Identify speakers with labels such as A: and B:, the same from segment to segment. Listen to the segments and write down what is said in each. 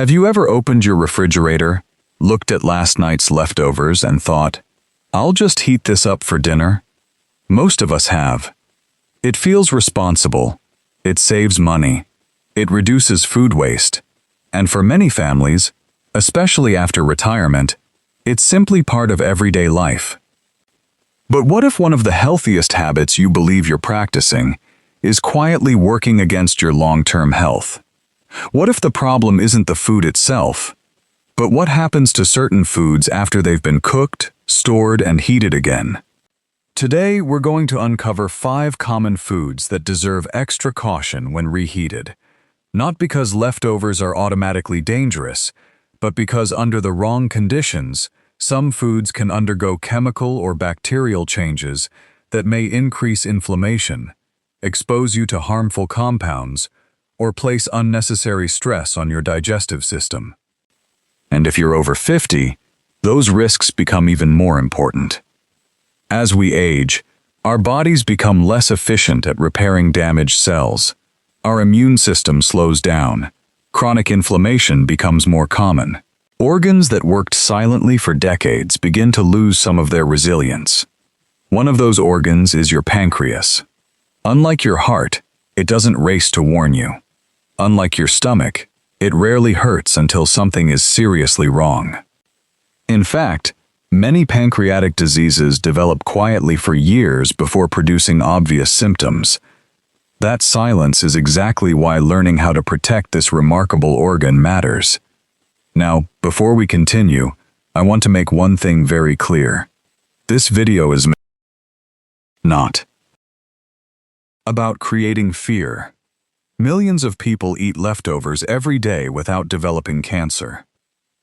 A: Have you ever opened your refrigerator, looked at last night's leftovers, and thought, "I'll just heat this up for dinner"? Most of us have. It feels responsible. It saves money. It reduces food waste. And for many families, especially after retirement, it's simply part of everyday life. But what if one of the healthiest habits you believe you're practicing is quietly working against your long-term health? What if the problem isn't the food itself, but what happens to certain foods after they've been cooked, stored, and heated again? Today, we're going to uncover 5 common foods that deserve extra caution when reheated. Not because leftovers are automatically dangerous, but because under the wrong conditions, some foods can undergo chemical or bacterial changes that may increase inflammation, expose you to harmful compounds, or place unnecessary stress on your digestive system. And if you're over 50, those risks become even more important. As we age, our bodies become less efficient at repairing damaged cells. Our immune system slows down. Chronic inflammation becomes more common. Organs that worked silently for decades begin to lose some of their resilience. One of those organs is your pancreas. Unlike your heart, it doesn't race to warn you. Unlike your stomach, it rarely hurts until something is seriously wrong. In fact, many pancreatic diseases develop quietly for years before producing obvious symptoms. That silence is exactly why learning how to protect this remarkable organ matters. Now, before we continue, I want to make one thing very clear. This video is not about creating fear. Millions of people eat leftovers every day without developing cancer.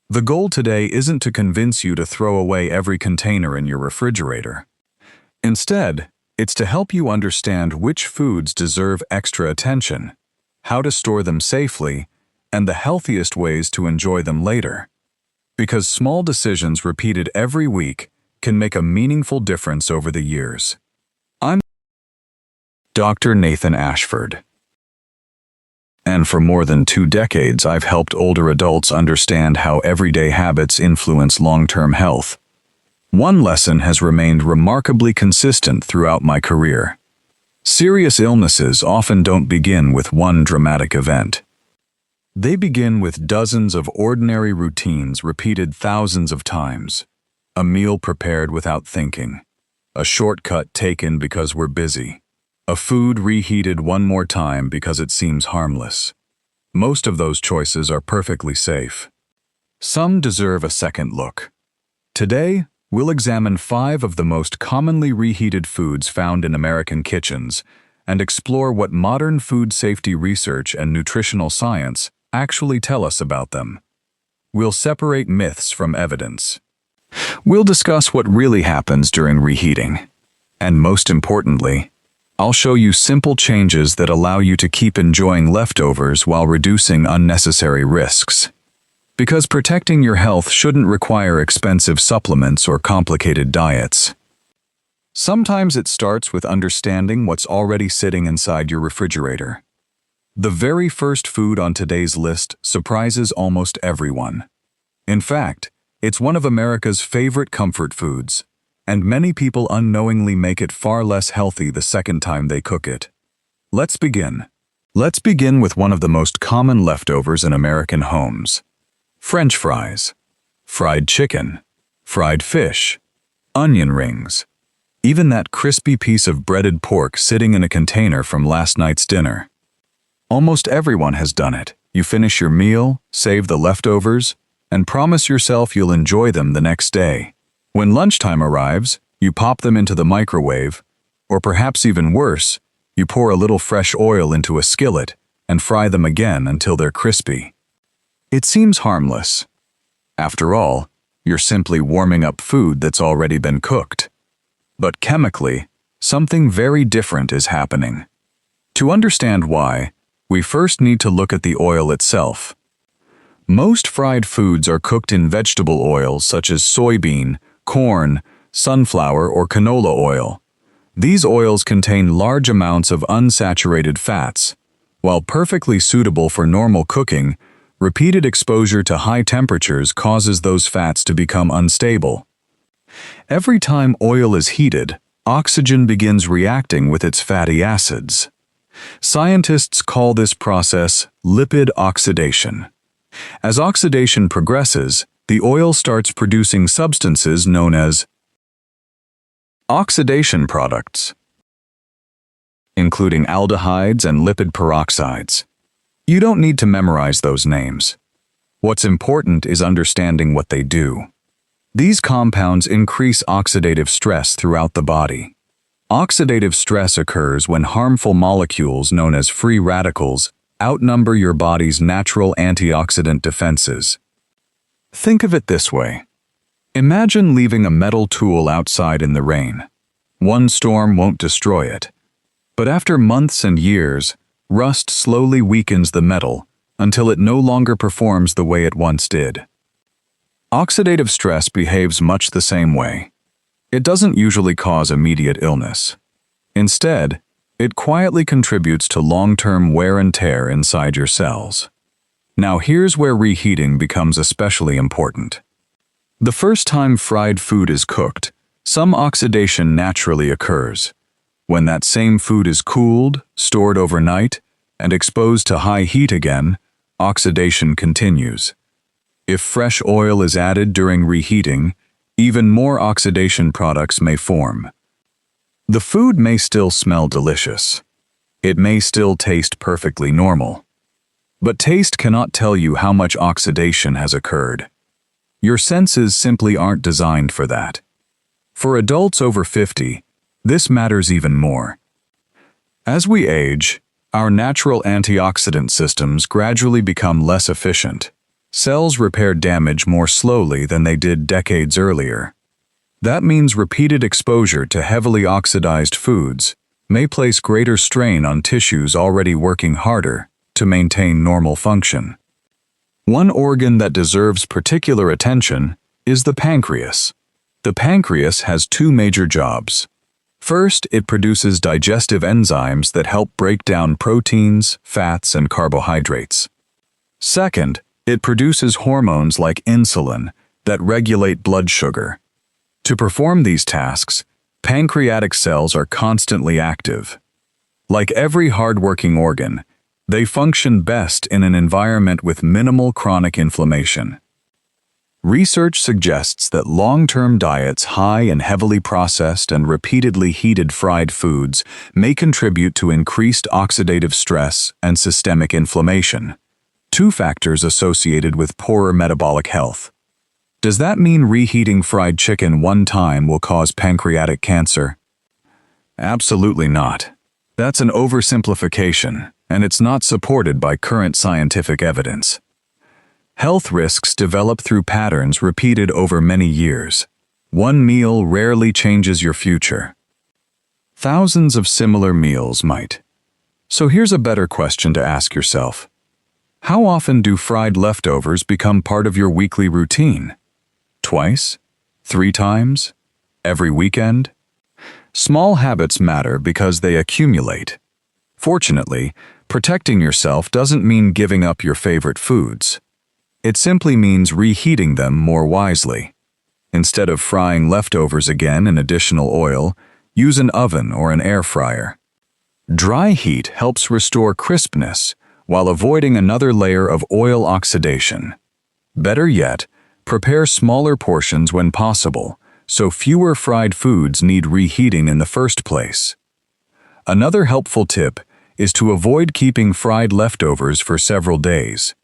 A: The goal today isn't to convince you to throw away every container in your refrigerator. Instead, it's to help you understand which foods deserve extra attention, how to store them safely, and the healthiest ways to enjoy them later. Because small decisions repeated every week can make a meaningful difference over the years. I'm Dr. Nathan Ashford. And for more than 2 decades, I've helped older adults understand how everyday habits influence long-term health. One lesson has remained remarkably consistent throughout my career. Serious illnesses often don't begin with one dramatic event. They begin with dozens of ordinary routines repeated thousands of times. A meal prepared without thinking. A shortcut taken because we're busy. A food reheated one more time because it seems harmless. Most of those choices are perfectly safe. Some deserve a second look. Today, we'll examine 5 of the most commonly reheated foods found in American kitchens and explore what modern food safety research and nutritional science actually tell us about them. We'll separate myths from evidence. We'll discuss what really happens during reheating. And most importantly, I'll show you simple changes that allow you to keep enjoying leftovers while reducing unnecessary risks. Because protecting your health shouldn't require expensive supplements or complicated diets. Sometimes it starts with understanding what's already sitting inside your refrigerator. The very first food on today's list surprises almost everyone. In fact, it's one of America's favorite comfort foods, and many people unknowingly make it far less healthy the second time they cook it. Let's begin. Let's begin with one of the most common leftovers in American homes. French fries, fried chicken, fried fish, onion rings, even that crispy piece of breaded pork sitting in a container from last night's dinner. Almost everyone has done it. You finish your meal, save the leftovers, and promise yourself you'll enjoy them the next day. When lunchtime arrives, you pop them into the microwave, or perhaps even worse, you pour a little fresh oil into a skillet and fry them again until they're crispy. It seems harmless. After all, you're simply warming up food that's already been cooked. But chemically, something very different is happening. To understand why, we first need to look at the oil itself. Most fried foods are cooked in vegetable oils such as soybean, corn, sunflower, or canola oil. These oils contain large amounts of unsaturated fats. While perfectly suitable for normal cooking, Repeated exposure to high temperatures causes those fats to become unstable. Every time oil is heated, oxygen begins reacting with its fatty acids. Scientists call this process lipid oxidation. As oxidation progresses, the oil starts producing substances known as oxidation products, including aldehydes and lipid peroxides. You don't need to memorize those names. What's important is understanding what they do. These compounds increase oxidative stress throughout the body. Oxidative stress occurs when harmful molecules known as free radicals outnumber your body's natural antioxidant defenses. Think of it this way. Imagine leaving a metal tool outside in the rain. One storm won't destroy it. But after months and years, rust slowly weakens the metal until it no longer performs the way it once did. Oxidative stress behaves much the same way. It doesn't usually cause immediate illness. Instead, it quietly contributes to long-term wear and tear inside your cells. Now here's where reheating becomes especially important. The first time fried food is cooked, some oxidation naturally occurs. When that same food is cooled, stored overnight, and exposed to high heat again, oxidation continues. If fresh oil is added during reheating, even more oxidation products may form. The food may still smell delicious. It may still taste perfectly normal. But taste cannot tell you how much oxidation has occurred. Your senses simply aren't designed for that. For adults over 50, this matters even more. As we age, our natural antioxidant systems gradually become less efficient. Cells repair damage more slowly than they did decades earlier. That means repeated exposure to heavily oxidized foods may place greater strain on tissues already working harder to maintain normal function. One organ that deserves particular attention is the pancreas. The pancreas has two major jobs. First, it produces digestive enzymes that help break down proteins, fats, and carbohydrates. Second, it produces hormones like insulin that regulate blood sugar. To perform these tasks, pancreatic cells are constantly active. Like every hard-working organ, they function best in an environment with minimal chronic inflammation. Research suggests that long-term diets high in heavily processed and repeatedly heated fried foods may contribute to increased oxidative stress and systemic inflammation, two factors associated with poorer metabolic health. Does that mean reheating fried chicken one time will cause pancreatic cancer? Absolutely not. That's an oversimplification, and it's not supported by current scientific evidence. Health risks develop through patterns repeated over many years. One meal rarely changes your future. Thousands of similar meals might. So here's a better question to ask yourself. How often do fried leftovers become part of your weekly routine? Twice? 3 times? Every weekend? Small habits matter because they accumulate. Fortunately, protecting yourself doesn't mean giving up your favorite foods. It simply means reheating them more wisely. Instead of frying leftovers again in additional oil, use an oven or an air fryer. Dry heat helps restore crispness while avoiding another layer of oil oxidation. Better yet, prepare smaller portions when possible, so fewer fried foods need reheating in the first place. Another helpful tip is to avoid keeping fried leftovers for several days.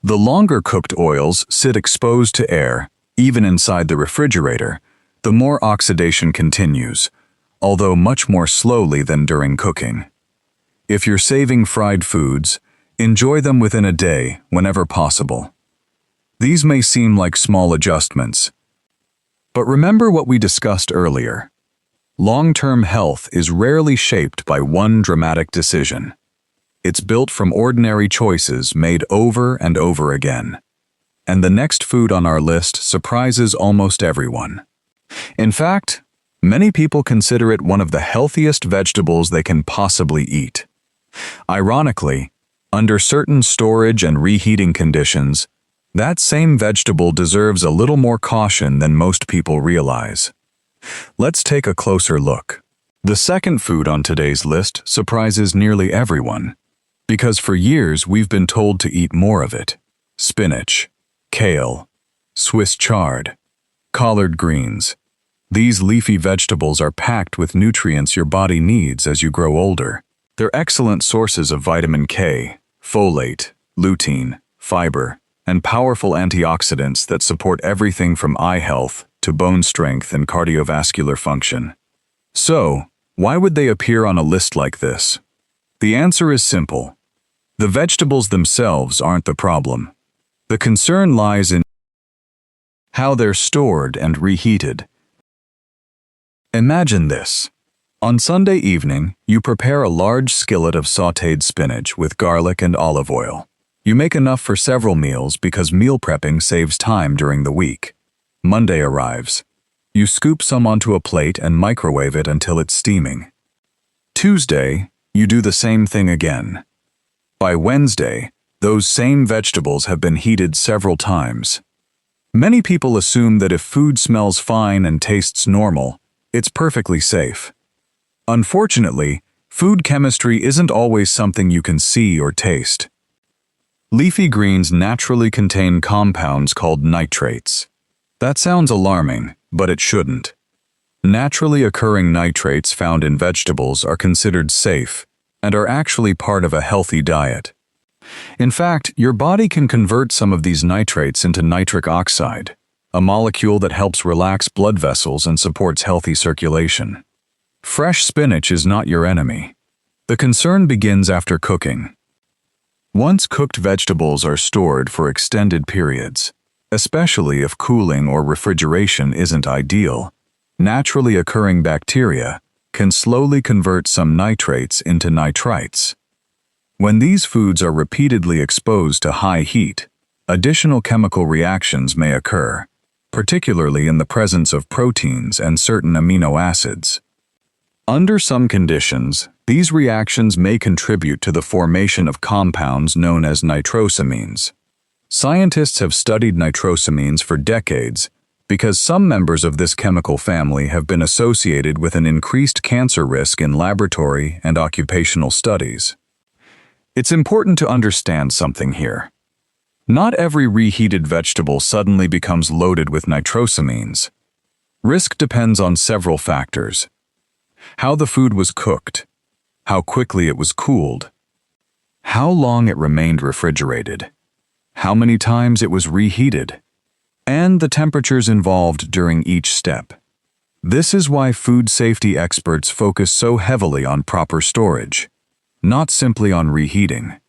A: The longer cooked oils sit exposed to air, even inside the refrigerator, the more oxidation continues, although much more slowly than during cooking. If you're saving fried foods, enjoy them within a day whenever possible. These may seem like small adjustments, but remember what we discussed earlier. Long-term health is rarely shaped by one dramatic decision. It's built from ordinary choices made over and over again. And the next food on our list surprises almost everyone. In fact, many people consider it one of the healthiest vegetables they can possibly eat. Ironically, Under certain storage and reheating conditions, that same vegetable deserves a little more caution than most people realize. Let's take a closer look. The second food on today's list surprises nearly everyone, because for years we've been told to eat more of it. Spinach, kale, Swiss chard, collard greens. These leafy vegetables are packed with nutrients your body needs as you grow older. They're excellent sources of vitamin K, folate, lutein, fiber, and powerful antioxidants that support everything from eye health to bone strength and cardiovascular function. So, why would they appear on a list like this? The answer is simple. The vegetables themselves aren't the problem. The concern lies in how they're stored and reheated. Imagine this. On Sunday evening, you prepare a large skillet of sautéed spinach with garlic and olive oil. You make enough for several meals because meal prepping saves time during the week. Monday arrives. You scoop some onto a plate and microwave it until it's steaming. Tuesday, you do the same thing again. By Wednesday, those same vegetables have been heated several times. Many people assume that if food smells fine and tastes normal, it's perfectly safe. Unfortunately, food chemistry isn't always something you can see or taste. Leafy greens naturally contain compounds called nitrates. That sounds alarming, but it shouldn't. Naturally occurring nitrates found in vegetables are considered safe and are actually part of a healthy diet. In fact, your body can convert some of these nitrates into nitric oxide, a molecule that helps relax blood vessels and supports healthy circulation. Fresh spinach is not your enemy. The concern begins after cooking. Once cooked vegetables are stored for extended periods, especially if cooling or refrigeration isn't ideal, naturally occurring bacteria can slowly convert some nitrates into nitrites. When these foods are repeatedly exposed to high heat, additional chemical reactions may occur, particularly in the presence of proteins and certain amino acids. Under some conditions, these reactions may contribute to the formation of compounds known as nitrosamines. Scientists have studied nitrosamines for decades because some members of this chemical family have been associated with an increased cancer risk in laboratory and occupational studies. It's important to understand something here. Not every reheated vegetable suddenly becomes loaded with nitrosamines. Risk depends on several factors: how the food was cooked, how quickly it was cooled, how long it remained refrigerated, how many times it was reheated, and the temperatures involved during each step. This is why food safety experts focus so heavily on proper storage, not simply on reheating.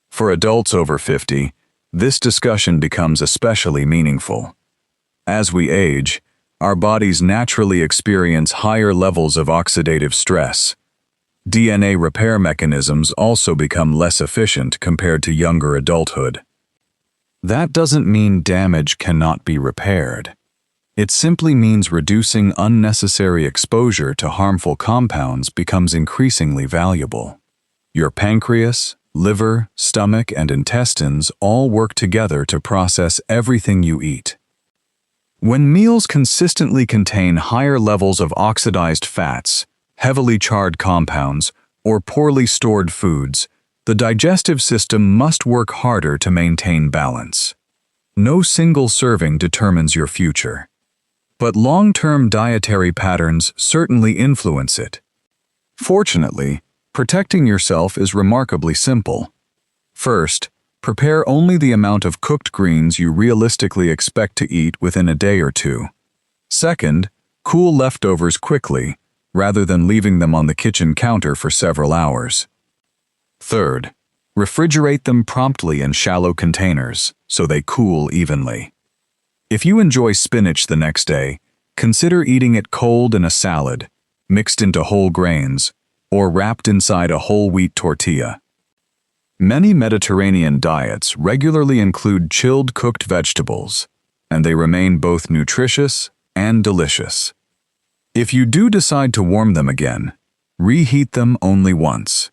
A: For adults over 50, this discussion becomes especially meaningful. As we age, our bodies naturally experience higher levels of oxidative stress. DNA repair mechanisms also become less efficient compared to younger adulthood. That doesn't mean damage cannot be repaired. It simply means reducing unnecessary exposure to harmful compounds becomes increasingly valuable. Your pancreas, liver, stomach, and intestines all work together to process everything you eat. When meals consistently contain higher levels of oxidized fats, heavily charred compounds, or poorly stored foods, the digestive system must work harder to maintain balance. No single serving determines your future, but long-term dietary patterns certainly influence it. Fortunately, protecting yourself is remarkably simple. First, prepare only the amount of cooked greens you realistically expect to eat within a day or two. Second, cool leftovers quickly, rather than leaving them on the kitchen counter for several hours. Third, refrigerate them promptly in shallow containers so they cool evenly. If you enjoy spinach the next day, consider eating it cold in a salad, mixed into whole grains, or wrapped inside a whole wheat tortilla. Many Mediterranean diets regularly include chilled cooked vegetables, and they remain both nutritious and delicious. If you do decide to warm them again, reheat them only once.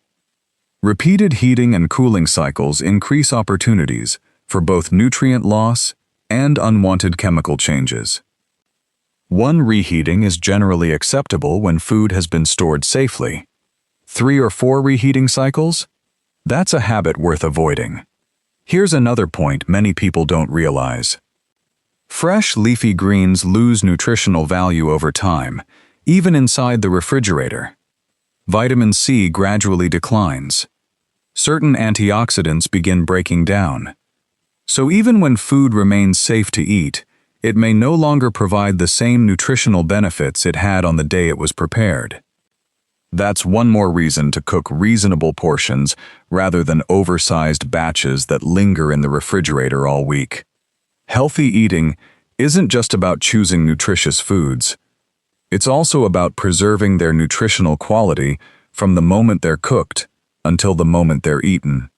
A: Repeated heating and cooling cycles increase opportunities for both nutrient loss and unwanted chemical changes. One reheating is generally acceptable when food has been stored safely. 3 or 4 reheating cycles? That's a habit worth avoiding. Here's another point many people don't realize. Fresh leafy greens lose nutritional value over time, even inside the refrigerator. Vitamin C gradually declines. Certain antioxidants begin breaking down. So even when food remains safe to eat, it may no longer provide the same nutritional benefits it had on the day it was prepared. That's one more reason to cook reasonable portions rather than oversized batches that linger in the refrigerator all week. Healthy eating isn't just about choosing nutritious foods. It's also about preserving their nutritional quality from the moment they're cooked until the moment they're eaten.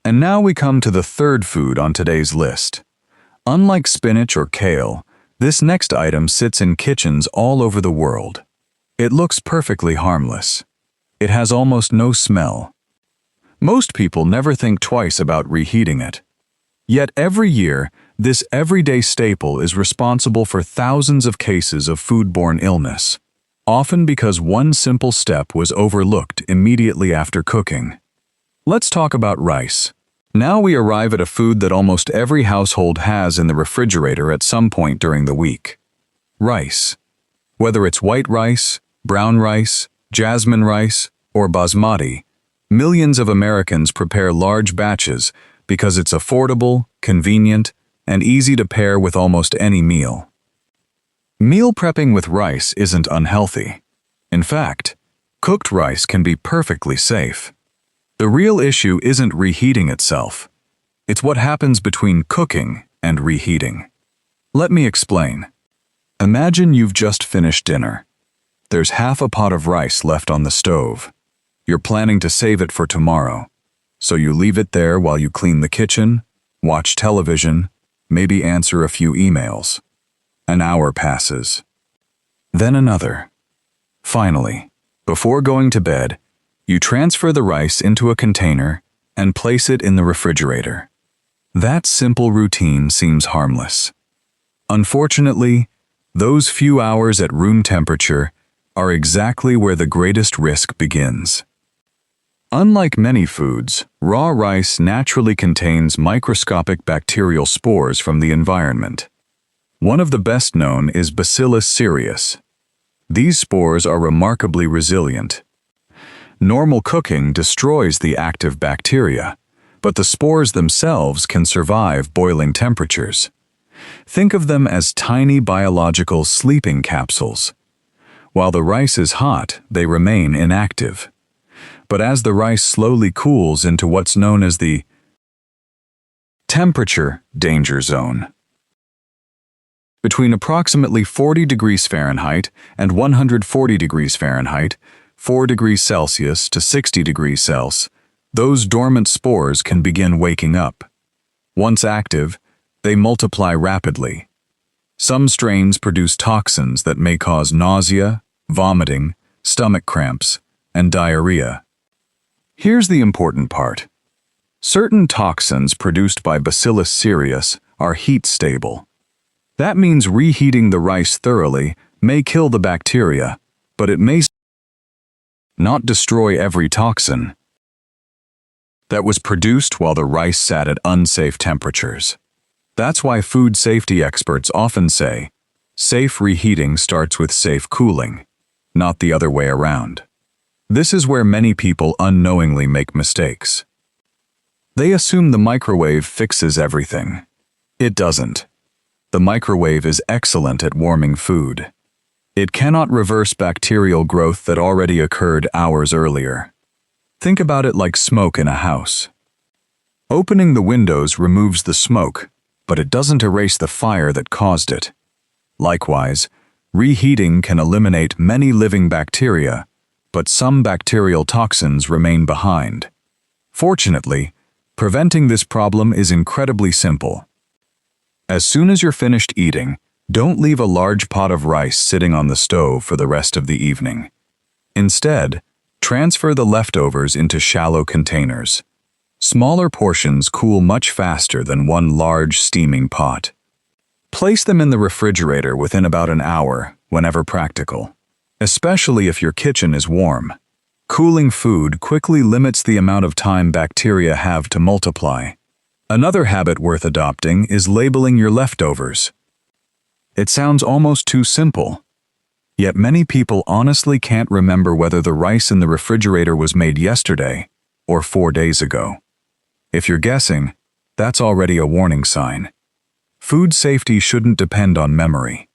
A: And now we come to the third food on today's list. Unlike spinach or kale, this next item sits in kitchens all over the world. It looks perfectly harmless. It has almost no smell. Most people never think twice about reheating it. Yet every year, this everyday staple is responsible for thousands of cases of foodborne illness, often because one simple step was overlooked immediately after cooking. Let's talk about rice. Now we arrive at a food that almost every household has in the refrigerator at some point during the week. Rice. Whether it's white rice, brown rice, jasmine rice, or basmati, millions of Americans prepare large batches because it's affordable, convenient, and easy to pair with almost any meal. Meal prepping with rice isn't unhealthy. In fact, cooked rice can be perfectly safe. The real issue isn't reheating itself. It's what happens between cooking and reheating. Let me explain. Imagine you've just finished dinner. There's half a pot of rice left on the stove. You're planning to save it for tomorrow, so you leave it there while you clean the kitchen, watch television, maybe answer a few emails. An hour passes. Then another. Finally, before going to bed, you transfer the rice into a container and place it in the refrigerator. That simple routine seems harmless. Unfortunately, those few hours at room temperature are exactly where the greatest risk begins. Unlike many foods, raw rice naturally contains microscopic bacterial spores from the environment. One of the best known is Bacillus cereus. These spores are remarkably resilient. Normal cooking destroys the active bacteria, but the spores themselves can survive boiling temperatures. Think of them as tiny biological sleeping capsules. While the rice is hot, they remain inactive. But as the rice slowly cools into what's known as the temperature danger zone, between approximately 40 degrees Fahrenheit and 140 degrees Fahrenheit, 4 degrees Celsius to 60 degrees Celsius, those dormant spores can begin waking up. Once active, they multiply rapidly. Some strains produce toxins that may cause nausea, vomiting, stomach cramps, and diarrhea. Here's the important part. Certain toxins produced by Bacillus cereus are heat-stable. That means reheating the rice thoroughly may kill the bacteria, but it may not destroy every toxin that was produced while the rice sat at unsafe temperatures. That's why food safety experts often say, safe reheating starts with safe cooling, not the other way around. This is where many people unknowingly make mistakes. They assume the microwave fixes everything. It doesn't. The microwave is excellent at warming food. It cannot reverse bacterial growth that already occurred hours earlier. Think about it like smoke in a house. Opening the windows removes the smoke, but it doesn't erase the fire that caused it. Likewise, reheating can eliminate many living bacteria, but some bacterial toxins remain behind. Fortunately, preventing this problem is incredibly simple. As soon as you're finished eating, don't leave a large pot of rice sitting on the stove for the rest of the evening. Instead, Transfer the leftovers into shallow containers. Smaller portions cool much faster than one large steaming pot. Place them in the refrigerator within about an hour, whenever practical, especially if your kitchen is warm. Cooling food quickly limits the amount of time bacteria have to multiply. Another habit worth adopting is labeling your leftovers. It sounds almost too simple, yet many people honestly can't remember whether the rice in the refrigerator was made yesterday or 4 days ago. If you're guessing, that's already a warning sign. Food safety shouldn't depend on memory.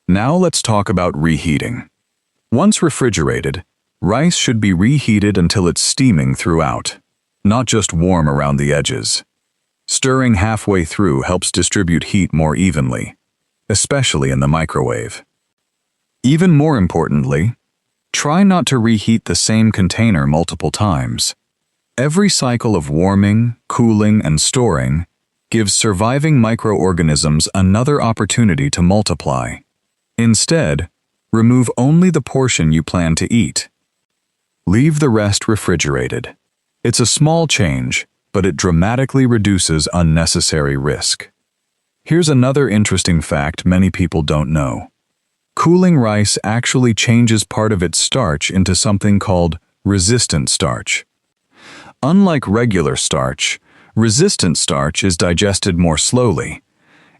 A: Now let's talk about reheating. Once refrigerated, rice should be reheated until it's steaming throughout, not just warm around the edges. Stirring halfway through helps distribute heat more evenly, especially in the microwave. Even more importantly, try not to reheat the same container multiple times. Every cycle of warming, cooling, and storing gives surviving microorganisms another opportunity to multiply. Instead, remove only the portion you plan to eat. Leave the rest refrigerated. It's a small change, but it dramatically reduces unnecessary risk. Here's another interesting fact many people don't know. Cooling rice actually changes part of its starch into something called resistant starch. Unlike regular starch, resistant starch is digested more slowly.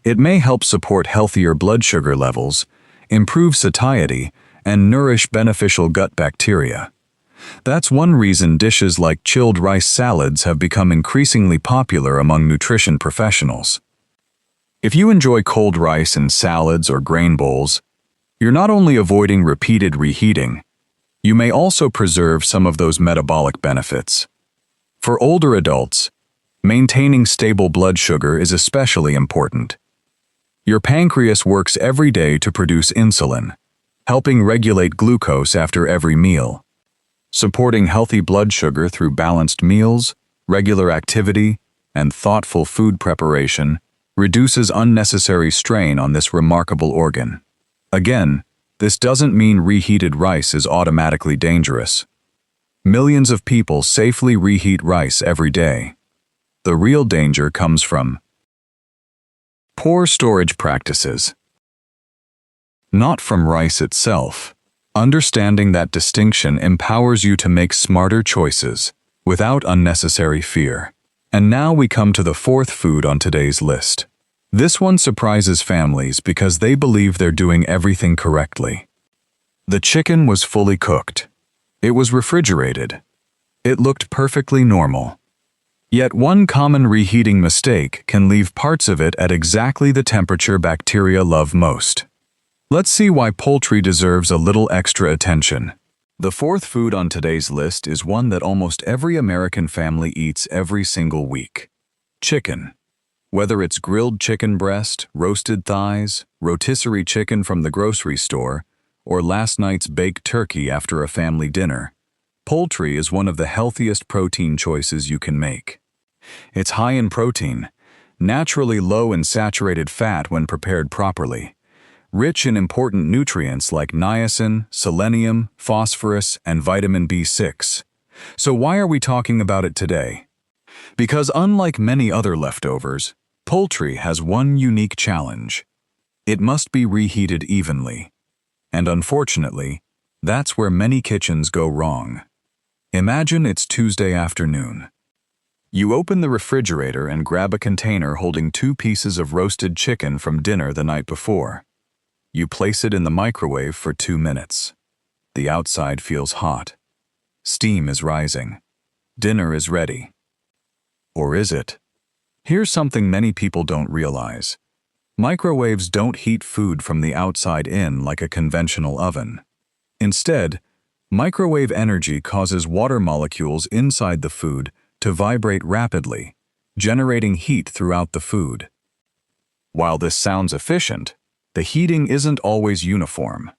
A: It may help support healthier blood sugar levels, improve satiety, and nourish beneficial gut bacteria. That's one reason dishes like chilled rice salads have become increasingly popular among nutrition professionals. If you enjoy cold rice in salads or grain bowls, you're not only avoiding repeated reheating, you may also preserve some of those metabolic benefits. For older adults, maintaining stable blood sugar is especially important. Your pancreas works every day to produce insulin, helping regulate glucose after every meal. Supporting healthy blood sugar through balanced meals, regular activity, and thoughtful food preparation reduces unnecessary strain on this remarkable organ. Again, this doesn't mean reheated rice is automatically dangerous. Millions of people safely reheat rice every day. The real danger comes from poor storage practices. Not from rice itself. Understanding that distinction empowers you to make smarter choices without unnecessary fear. And now we come to the fourth food on today's list. This one surprises families because they believe they're doing everything correctly. The chicken was fully cooked. It was refrigerated. It looked perfectly normal. Yet one common reheating mistake can leave parts of it at exactly the temperature bacteria love most. Let's see why poultry deserves a little extra attention. The fourth food on today's list is one that almost every American family eats every single week. Chicken. Whether it's grilled chicken breast, roasted thighs, rotisserie chicken from the grocery store, or last night's baked turkey after a family dinner, poultry is one of the healthiest protein choices you can make. It's high in protein, naturally low in saturated fat when prepared properly, rich in important nutrients like niacin, selenium, phosphorus, and vitamin B6. So why are we talking about it today? Because unlike many other leftovers, poultry has one unique challenge. It must be reheated evenly. And unfortunately, that's where many kitchens go wrong. Imagine it's Tuesday afternoon. You open the refrigerator and grab a container holding 2 pieces of roasted chicken from dinner the night before. You place it in the microwave for 2 minutes. The outside feels hot. Steam is rising. Dinner is ready. Or is it? Here's something many people don't realize. Microwaves don't heat food from the outside in like a conventional oven. Instead, microwave energy causes water molecules inside the food to vibrate rapidly, generating heat throughout the food. While this sounds efficient, the heating isn't always uniform.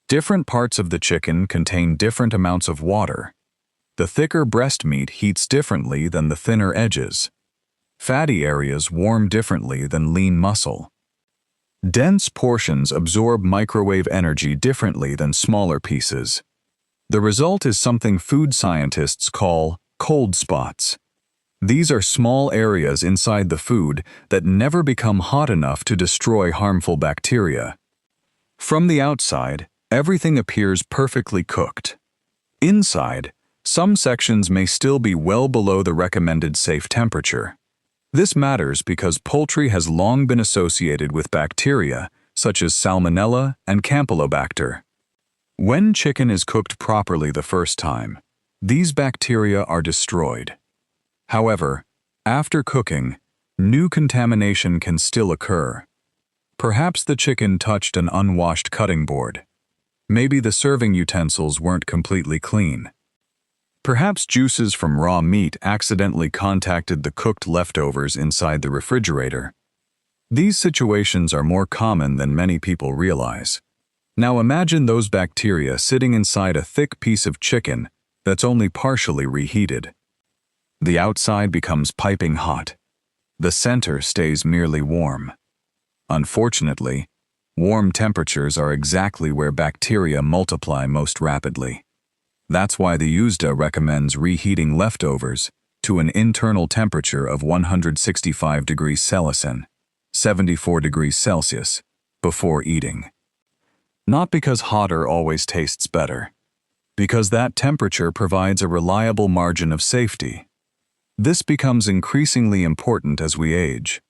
A: Different parts of the chicken contain different amounts of water. The thicker breast meat heats differently than the thinner edges. Fatty areas warm differently than lean muscle. Dense portions absorb microwave energy differently than smaller pieces. The result is something food scientists call cold spots. These are small areas inside the food that never become hot enough to destroy harmful bacteria. From the outside, everything appears perfectly cooked. Inside, some sections may still be well below the recommended safe temperature. This matters because poultry has long been associated with bacteria such as Salmonella and Campylobacter. When chicken is cooked properly the first time, these bacteria are destroyed. However, after cooking, new contamination can still occur. Perhaps the chicken touched an unwashed cutting board. Maybe the serving utensils weren't completely clean. Perhaps juices from raw meat accidentally contacted the cooked leftovers inside the refrigerator. These situations are more common than many people realize. Now imagine those bacteria sitting inside a thick piece of chicken that's only partially reheated. The outside becomes piping hot. The center stays merely warm. Unfortunately, warm temperatures are exactly where bacteria multiply most rapidly. That's why the USDA recommends reheating leftovers to an internal temperature of 165 degrees Celsius, 74 degrees Celsius, before eating. Not because hotter always tastes better, because that temperature provides a reliable margin of safety. This becomes increasingly important as we age.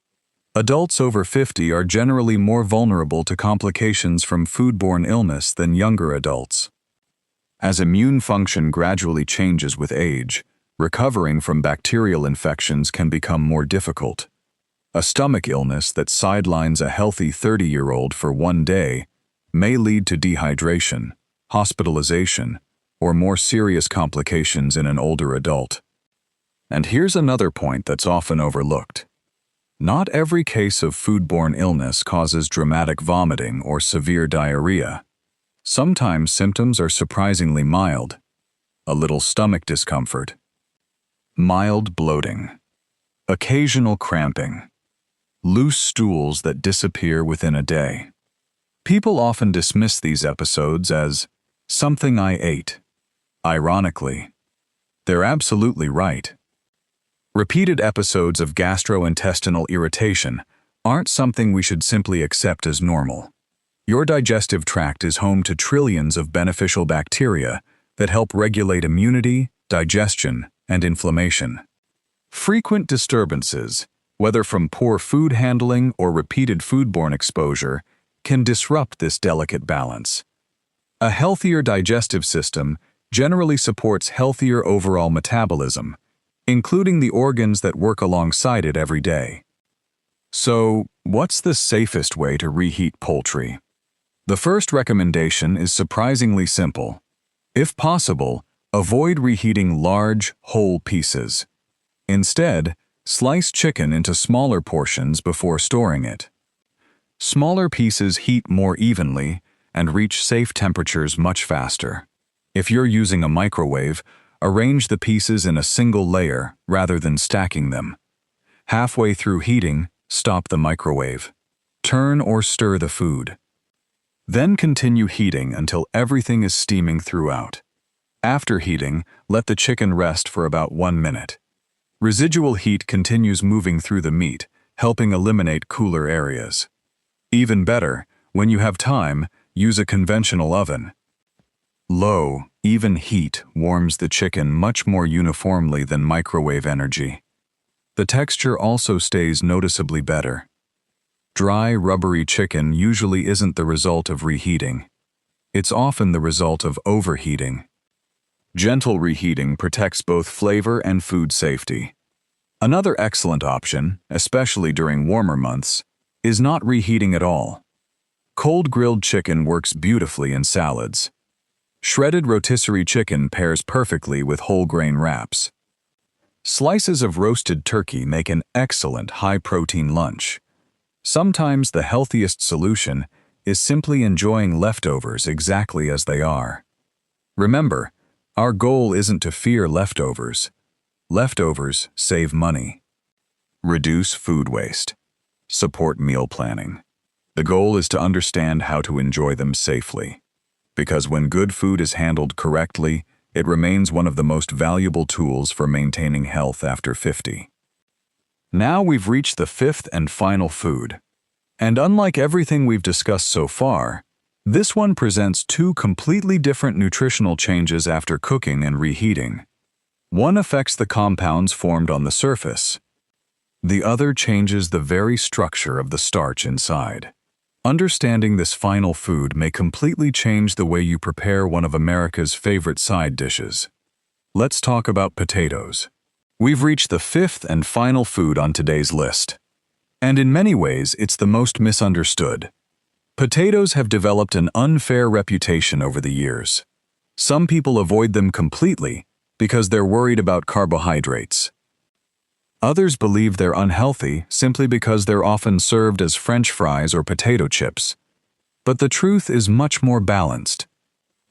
A: Adults over 50 are generally more vulnerable to complications from foodborne illness than younger adults. As immune function gradually changes with age, recovering from bacterial infections can become more difficult. A stomach illness that sidelines a healthy 30-year-old for one day may lead to dehydration, hospitalization, or more serious complications in an older adult. And here's another point that's often overlooked. Not every case of foodborne illness causes dramatic vomiting or severe diarrhea. Sometimes symptoms are surprisingly mild. A little stomach discomfort, mild bloating, occasional cramping, loose stools that disappear within a day. People often dismiss these episodes as something I ate. Ironically, they're absolutely right. Repeated episodes of gastrointestinal irritation aren't something we should simply accept as normal. Your digestive tract is home to trillions of beneficial bacteria that help regulate immunity, digestion, and inflammation. Frequent disturbances, whether from poor food handling or repeated foodborne exposure, can disrupt this delicate balance. A healthier digestive system generally supports healthier overall metabolism, including the organs that work alongside it every day. So, what's the safest way to reheat poultry? The first recommendation is surprisingly simple. If possible, avoid reheating large, whole pieces. Instead, slice chicken into smaller portions before storing it. Smaller pieces heat more evenly and reach safe temperatures much faster. If you're using a microwave, arrange the pieces in a single layer rather than stacking them. Halfway through heating, stop the microwave. Turn or stir the food. Then continue heating until everything is steaming throughout. After heating, let the chicken rest for about 1 minute. Residual heat continues moving through the meat, helping eliminate cooler areas. Even better, when you have time, use a conventional oven. Low, even heat warms the chicken much more uniformly than microwave energy. The texture also stays noticeably better. Dry, rubbery chicken usually isn't the result of reheating. It's often the result of overheating. Gentle reheating protects both flavor and food safety. Another excellent option, especially during warmer months, is not reheating at all. Cold grilled chicken works beautifully in salads. Shredded rotisserie chicken pairs perfectly with whole grain wraps. Slices of roasted turkey make an excellent high-protein lunch. Sometimes the healthiest solution is simply enjoying leftovers exactly as they are. Remember, our goal isn't to fear leftovers. Leftovers save money. Reduce food waste. Support meal planning. The goal is to understand how to enjoy them safely. because when good food is handled correctly, it remains one of the most valuable tools for maintaining health after 50. Now we've reached the fifth and final food. And unlike everything we've discussed so far, this one presents two completely different nutritional changes after cooking and reheating. One affects the compounds formed on the surface. The other changes the very structure of the starch inside. Understanding this final food may completely change the way you prepare one of America's favorite side dishes. Let's talk about potatoes. We've reached the fifth and final food on today's list. And in many ways, it's the most misunderstood. Potatoes have developed an unfair reputation over the years. Some people avoid them completely because they're worried about carbohydrates. Others believe they're unhealthy simply because they're often served as French fries or potato chips. But the truth is much more balanced.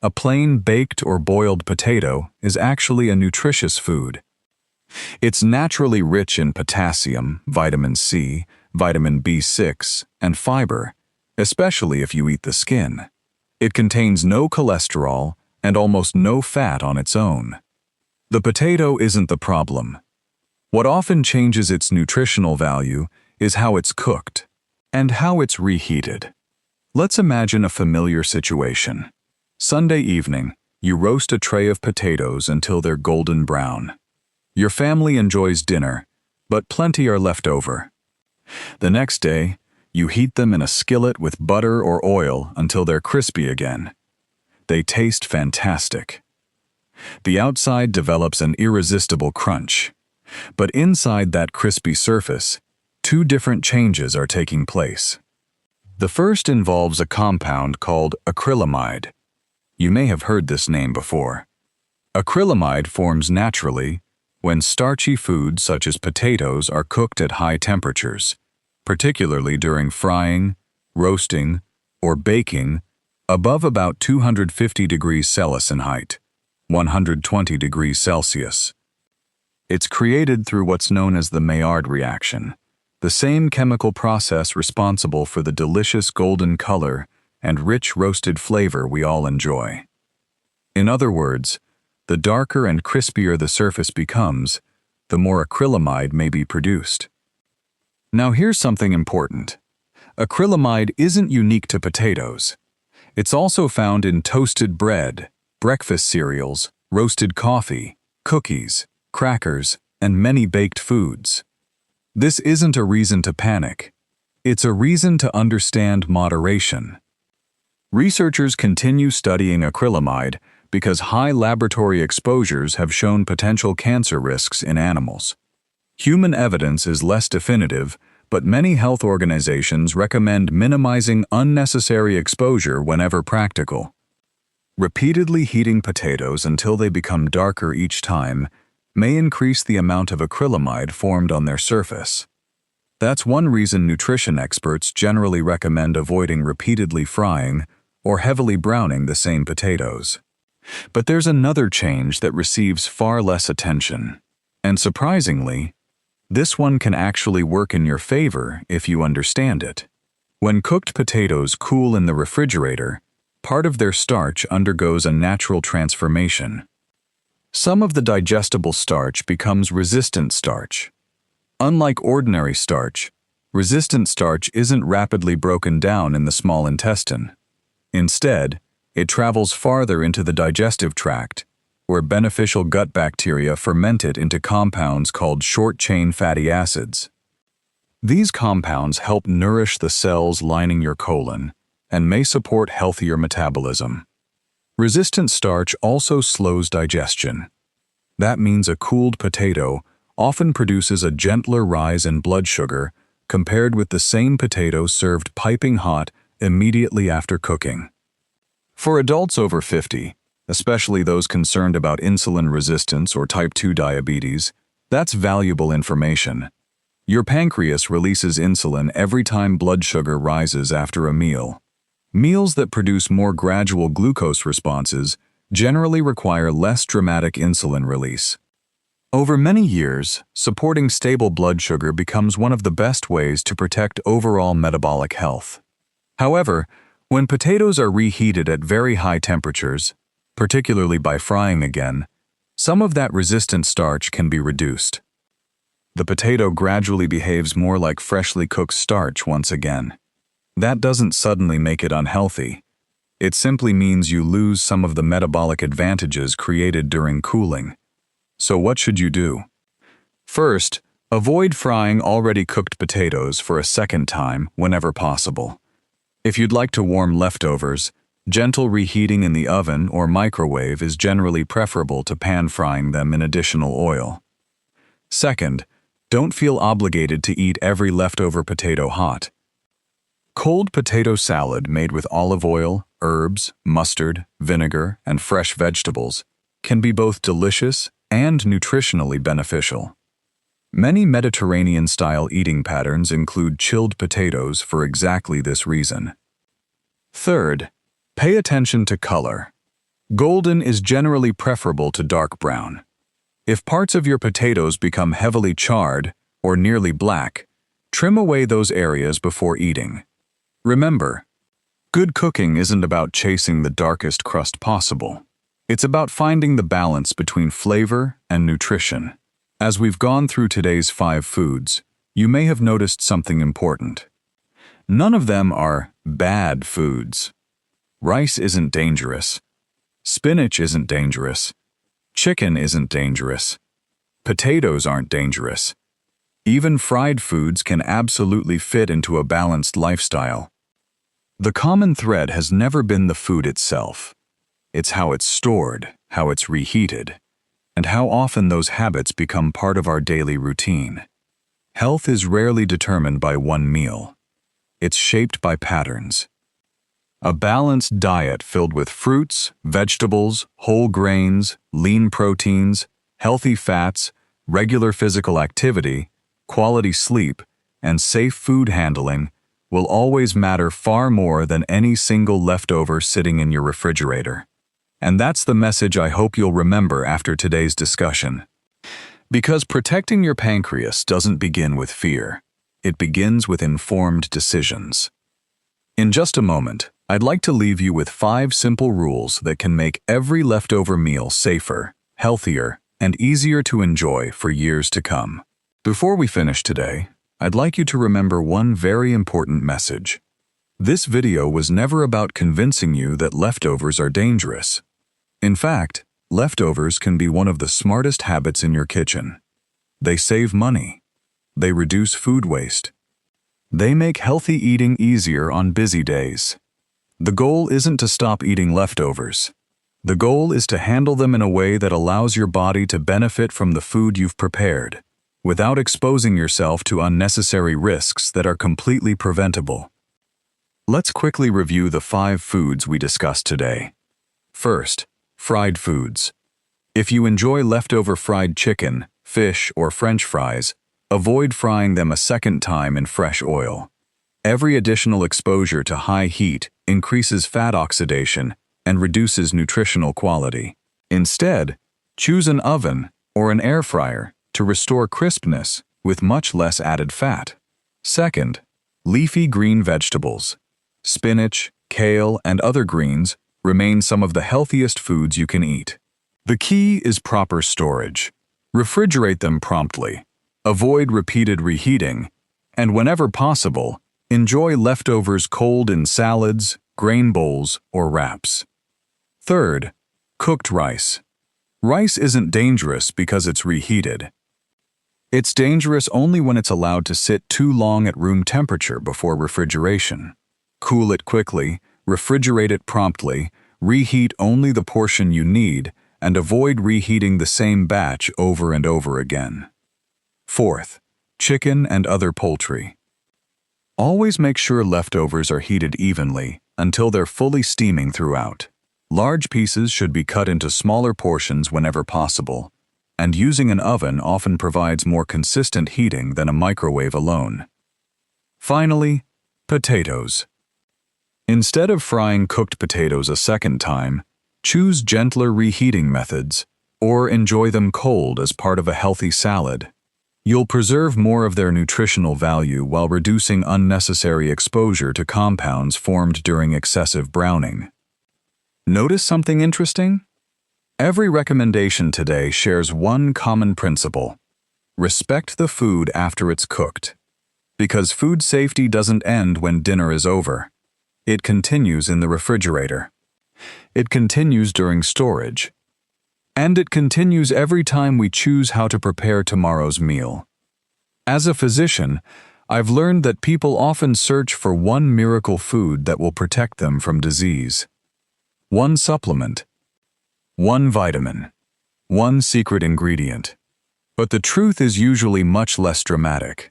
A: A plain baked or boiled potato is actually a nutritious food. It's naturally rich in potassium, vitamin C, vitamin B6, and fiber, especially if you eat the skin. It contains no cholesterol and almost no fat on its own. The potato isn't the problem. What often changes its nutritional value is how it's cooked and how it's reheated. Let's imagine a familiar situation. Sunday evening, you roast a tray of potatoes until they're golden brown. Your family enjoys dinner, but plenty are left over. The next day, you heat them in a skillet with butter or oil until they're crispy again. They taste fantastic. The outside develops an irresistible crunch. But inside that crispy surface, two different changes are taking place. The first involves a compound called acrylamide. You may have heard this name before. Acrylamide forms naturally when starchy foods such as potatoes are cooked at high temperatures, particularly during frying, roasting, or baking above about 250 degrees Celsius in height, 120 degrees Celsius. It's created through what's known as the Maillard reaction, the same chemical process responsible for the delicious golden color and rich roasted flavor we all enjoy. In other words, the darker and crispier the surface becomes, the more acrylamide may be produced. Now here's something important. Acrylamide isn't unique to potatoes. It's also found in toasted bread, breakfast cereals, roasted coffee, cookies, crackers, and many baked foods. This isn't a reason to panic. It's a reason to understand moderation. Researchers continue studying acrylamide because high laboratory exposures have shown potential cancer risks in animals. Human evidence is less definitive, but many health organizations recommend minimizing unnecessary exposure whenever practical. Repeatedly heating potatoes until they become darker each time may increase the amount of acrylamide formed on their surface. That's one reason nutrition experts generally recommend avoiding repeatedly frying or heavily browning the same potatoes. But there's another change that receives far less attention. And surprisingly, this one can actually work in your favor if you understand it. When cooked potatoes cool in the refrigerator, part of their starch undergoes a natural transformation. Some of the digestible starch becomes resistant starch. Unlike ordinary starch, resistant starch isn't rapidly broken down in the small intestine. Instead, it travels farther into the digestive tract, where beneficial gut bacteria ferment it into compounds called short-chain fatty acids. These compounds help nourish the cells lining your colon and may support healthier metabolism. Resistant starch also slows digestion. That means a cooled potato often produces a gentler rise in blood sugar compared with the same potato served piping hot immediately after cooking. For adults over 50, especially those concerned about insulin resistance or type 2 diabetes, that's valuable information. Your pancreas releases insulin every time blood sugar rises after a meal. Meals that produce more gradual glucose responses generally require less dramatic insulin release. Over many years, supporting stable blood sugar becomes one of the best ways to protect overall metabolic health. However, When potatoes are reheated at very high temperatures, particularly by frying again, some of that resistant starch can be reduced. The potato gradually behaves more like freshly cooked starch once again. That doesn't suddenly make it unhealthy. It simply means you lose some of the metabolic advantages created during cooling. So what should you do? First, avoid frying already cooked potatoes for a second time whenever possible. If you'd like to warm leftovers, gentle reheating in the oven or microwave is generally preferable to pan frying them in additional oil. Second, don't feel obligated to eat every leftover potato hot. Cold potato salad made with olive oil, herbs, mustard, vinegar, and fresh vegetables can be both delicious and nutritionally beneficial. Many Mediterranean-style eating patterns include chilled potatoes for exactly this reason. Third, pay attention to color. Golden is generally preferable to dark brown. If parts of your potatoes become heavily charred or nearly black, trim away those areas before eating. Remember, good cooking isn't about chasing the darkest crust possible. It's about finding the balance between flavor and nutrition. As we've gone through today's 5 foods, you may have noticed something important. None of them are bad foods. Rice isn't dangerous. Spinach isn't dangerous. Chicken isn't dangerous. Potatoes aren't dangerous. Even fried foods can absolutely fit into a balanced lifestyle. The common thread has never been the food itself. It's how it's stored, how it's reheated, and how often those habits become part of our daily routine. Health is rarely determined by one meal. It's shaped by patterns. A balanced diet filled with fruits, vegetables, whole grains, lean proteins, healthy fats, regular physical activity, quality sleep, and safe food handling will always matter far more than any single leftover sitting in your refrigerator. And that's the message I hope you'll remember after today's discussion. Because protecting your pancreas doesn't begin with fear. It begins with informed decisions. In just a moment, I'd like to leave you with 5 simple rules that can make every leftover meal safer, healthier, and easier to enjoy for years to come. Before we finish today, I'd like you to remember one very important message. This video was never about convincing you that leftovers are dangerous. In fact, leftovers can be one of the smartest habits in your kitchen. They save money. They reduce food waste. They make healthy eating easier on busy days. The goal isn't to stop eating leftovers. The goal is to handle them in a way that allows your body to benefit from the food you've prepared, without exposing yourself to unnecessary risks that are completely preventable. Let's quickly review the 5 foods we discussed today. First, fried foods. If you enjoy leftover fried chicken, fish, or French fries, avoid frying them a second time in fresh oil. Every additional exposure to high heat increases fat oxidation and reduces nutritional quality. Instead, choose an oven or an air fryer to restore crispness with much less added fat. Second, leafy green vegetables. Spinach, kale, and other greens remain some of the healthiest foods you can eat. The key is proper storage. Refrigerate them promptly. Avoid repeated reheating, and whenever possible, enjoy leftovers cold in salads, grain bowls, or wraps. Third, cooked rice. Rice isn't dangerous because it's reheated. It's dangerous only when it's allowed to sit too long at room temperature before refrigeration. Cool it quickly, refrigerate it promptly, reheat only the portion you need, and avoid reheating the same batch over and over again. Fourth, chicken and other poultry. Always make sure leftovers are heated evenly until they're fully steaming throughout. Large pieces should be cut into smaller portions whenever possible, and using an oven often provides more consistent heating than a microwave alone. Finally, potatoes. Instead of frying cooked potatoes a second time, choose gentler reheating methods, or enjoy them cold as part of a healthy salad. You'll preserve more of their nutritional value while reducing unnecessary exposure to compounds formed during excessive browning. Notice something interesting? Every recommendation today shares one common principle: respect the food after it's cooked. Because food safety doesn't end when dinner is over. It continues in the refrigerator. It continues during storage. And it continues every time we choose how to prepare tomorrow's meal. As a physician, I've learned that people often search for one miracle food that will protect them from disease. One supplement. One vitamin. One secret ingredient. But the truth is usually much less dramatic.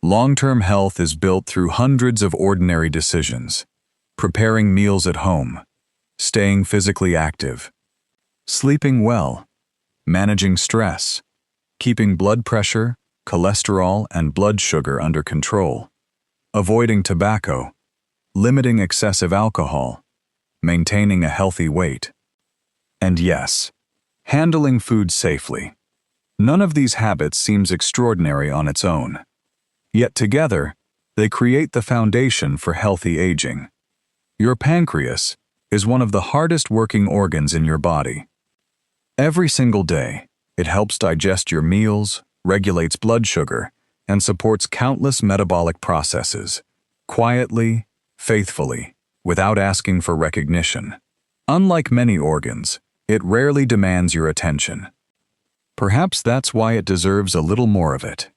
A: Long-term health is built through hundreds of ordinary decisions. Preparing meals at home. Staying physically active. Sleeping well, managing stress, keeping blood pressure, cholesterol, and blood sugar under control, avoiding tobacco, limiting excessive alcohol, maintaining a healthy weight. And yes, handling food safely. None of these habits seems extraordinary on its own. Yet together, they create the foundation for healthy aging. Your pancreas is one of the hardest working organs in your body. Every single day, it helps digest your meals, regulates blood sugar, and supports countless metabolic processes, quietly, faithfully, without asking for recognition. Unlike many organs, it rarely demands your attention. Perhaps that's why it deserves a little more of it.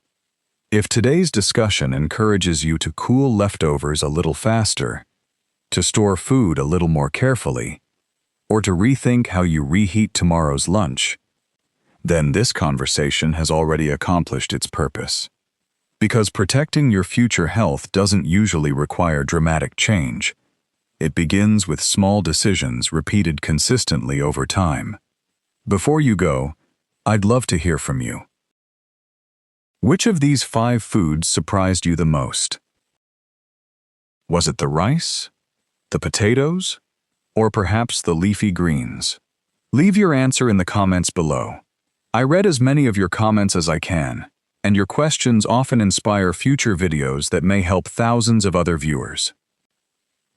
A: If today's discussion encourages you to cool leftovers a little faster, to store food a little more carefully, or to rethink how you reheat tomorrow's lunch, then this conversation has already accomplished its purpose. Because protecting your future health doesn't usually require dramatic change. It begins with small decisions repeated consistently over time. Before you go, I'd love to hear from you. Which of these 5 foods surprised you the most? Was it the rice, the potatoes, or perhaps the leafy greens? Leave your answer in the comments below. I read as many of your comments as I can, and your questions often inspire future videos that may help thousands of other viewers.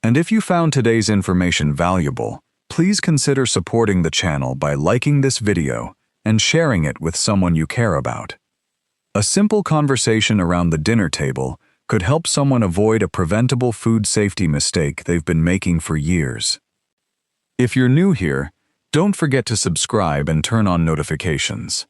A: And if you found today's information valuable, please consider supporting the channel by liking this video and sharing it with someone you care about. A simple conversation around the dinner table could help someone avoid a preventable food safety mistake they've been making for years. If you're new here, don't forget to subscribe and turn on notifications.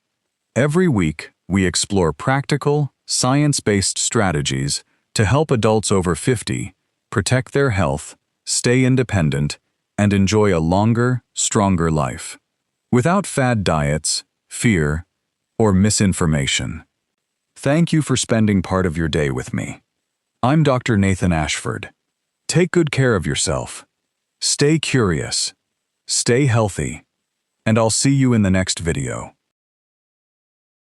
A: Every week, we explore practical, science-based strategies to help adults over 50 protect their health, stay independent, and enjoy a longer, stronger life, without fad diets, fear, or misinformation. Thank you for spending part of your day with me. I'm Dr. Nathan Ashford. Take good care of yourself. Stay curious, stay healthy, and I'll see you in the next video.